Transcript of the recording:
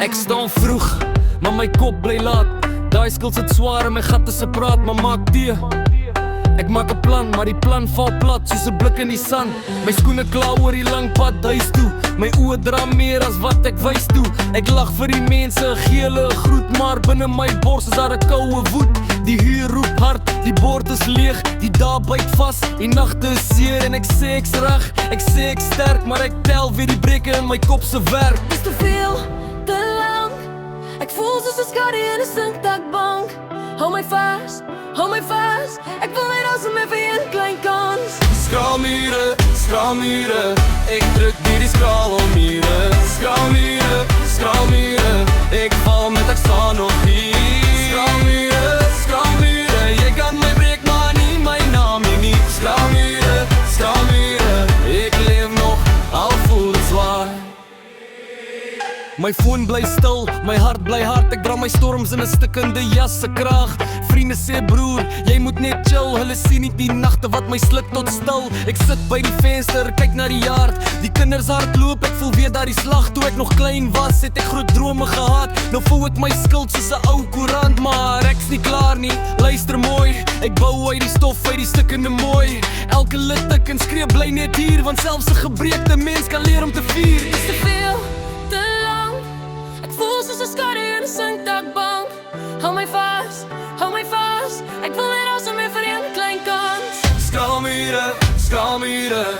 Ek staan vroeg, maar my kop bly laat. Daai skuld sit swaar en my gat is 'n praat, maar maak tee. Ek maak 'n plan, maar die plan val plat soos 'n blik in die sand. My skoene kla oor die lang pad huis toe. My oë dra meer as wat ek wys toe. Ek lag vir die mense, gee hulle 'n groet, maar binne my bors is daar 'n koue woed. Die huur roep hard, die bord is leeg, die dae byt vas, die nagte is seer en ek sê ek's reg, ek sê ek's sterk, maar ek tel weer die breuke in my kop se werk. Dis te veel, te lang. Ek voel soos 'n skadu in 'n sinktakbank. Hou my vas, hou my vas. Ek wil net asem vir een klein kans. Skraalmure, ek druk die skraalmure. Skraalmure, ek val met ek staan nog hier. Skraalmure, jy kan my breek maar nie my naam nie. Skraalmure, ek leef nog, al voel het zwaar. My foon bly stil, my hart bly hard. Ek dra my storms in 'n stikkende jas se kraag. Vriende sê broer, jy moet net chill. Hulle sien nie die nagte wat my sluk tot stil. Ek sit by die venster, kyk na die yard. Die kinders hardloop, ek voel weer daardie slag. Toe ek nog klein was, het ek groot drome gehad. Nou voel ek my skuld soos 'n ou koerant. Maar ek's nie klaar nie, luister mooi. Ek bou uit die stof, uit die stikkende mooi. Elke lid tik en skree bly net hier, want selfs 'n gebreekte mens kan leer om te vier. Dis te veel, te lang. Ek voel soos 'n skadu in 'n sinktakbank. Hou my vas, hou my vas. Ek wil net asem vir een klein kans. Skraalmure,